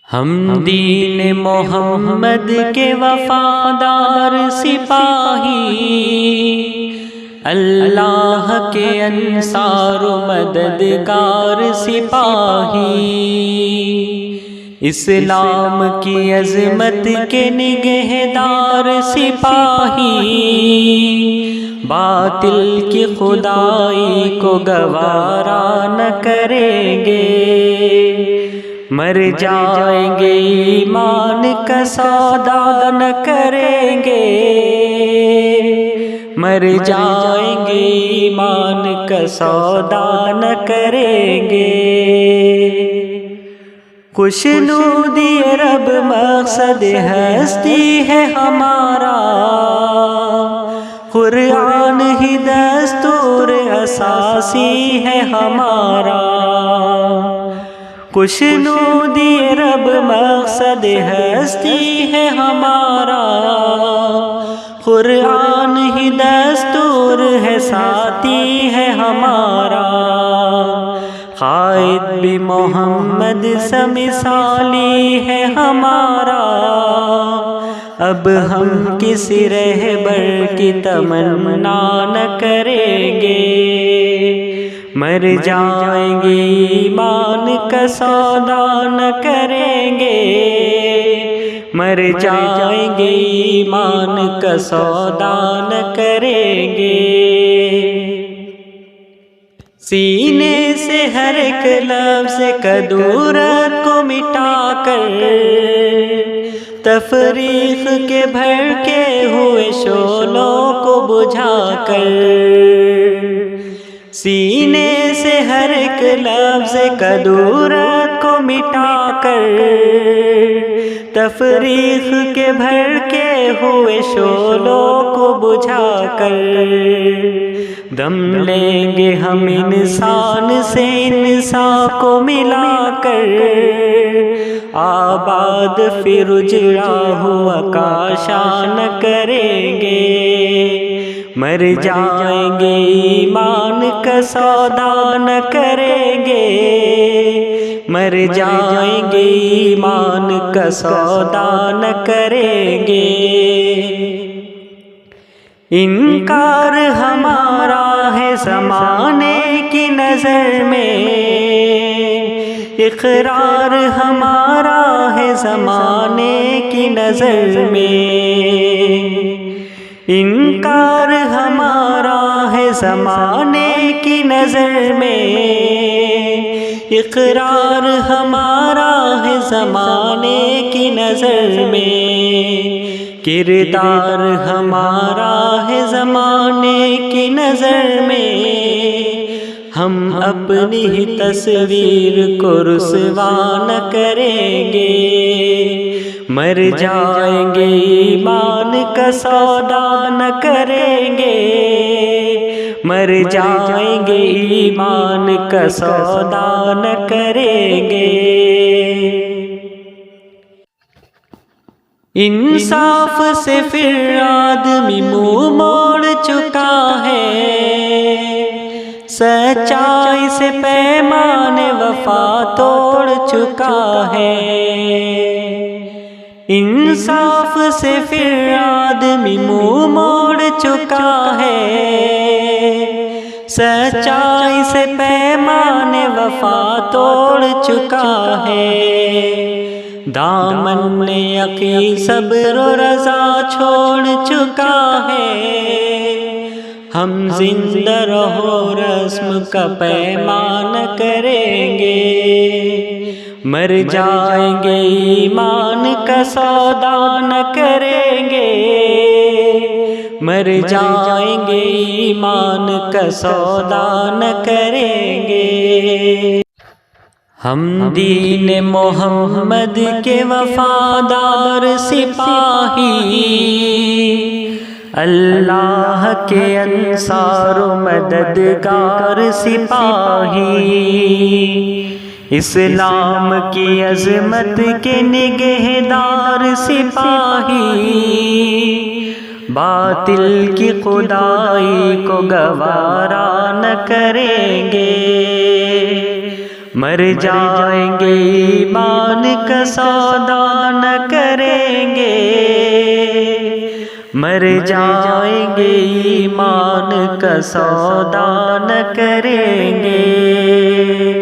ہم دین محمد کے وفادار سپاہی، اللہ کے انصار و مددگار سپاہی، اسلام کی عظمت کے نگہدار سپاہی، باطل کی خدائی کو گوارا نہ کریں گے، مر جائیں گے ایمان کا سودا نہ کریں گے، مر جائیں گے ایمان کا سودا نہ کریں گے۔ خوشنودی رب مقصد ہستی ہے ہمارا، قرآن ہی دستور اساسی ہے ہمارا، خوشنودی رب مقصد ہستی ہے ہمارا، قرآن ہی دستور ہے ساتھی ہے ہمارا، قائد بھی محمد سا مثالی ہے ہمارا، اب ہم کسی رہبر کی تمنا نہ کریں گے، مر جائیں گے ایمان کا سودا نہ کریں گے، مر جائیں گے ایمان کا سودا نہ کریں گے۔ سینے سے ہر ایک لفظ کدورت کو مٹا کر، تفریق کے بھڑکے ہوئے شعلوں کو بجھا کر، سینے سے ہر ایک لفظ کدورت کو مٹا کر، تفریق کے بھڑکے ہوئے شعلوں کو بجھا کر، دم لیں گے ہم انسان سے انسان کو ملا کر، آباد پھر اجڑا ہوا کاشا نہ کریں گے، مر جائیں گے ایمان کا سودا نہ کریں گے، مر جائیں گے ایمان کا سودا نہ کریں گے۔ انکار ہمارا ہے زمانے کی نظر میں، اقرار ہمارا ہے زمانے کی نظر میں، انکار ہمارا ہے زمانے کی نظر میں، اقرار ہمارا ہے زمانے کی نظر میں، کردار ہمارا ہے زمانے کی نظر میں، ہم اپنی ہی تصویر کو رسوا نہ کریں گے، مر جائیں گے ایمان کا سودا نہ کریں گے، مر جائیں گے ایمان کا سودا نہ کریں گے۔ انصاف سے پھر آدمی منہ موڑ چکا ہے، سچائی سے پیمان وفا توڑ چکا ہے، انصاف سے پھر آدمی منہ موڑ چکا ہے، سچائی سے پیمان وفا توڑ چکا ہے، دامن یقین صبر و رضا چھوڑ چکا ہے، ہم زندہ رہو رسم کا پیمان کریں گے، مر جائیں گے ایمان کا سودا نہ کریں گے، مر جائیں گے ایمان کا سودا نہ کریں گے۔ ہم دین محمد کے وفادار سپاہی، اللہ کے انصار و مددگار سپاہی، اسلام کی عظمت کے نگہدار سپاہی، باطل کی خدائی کو گوارا نہ کریں گے، مر جائیں گے ایمان کا سودا نہ کریں گے، مر جائیں گے ایمان کا سودا نہ کریں گے۔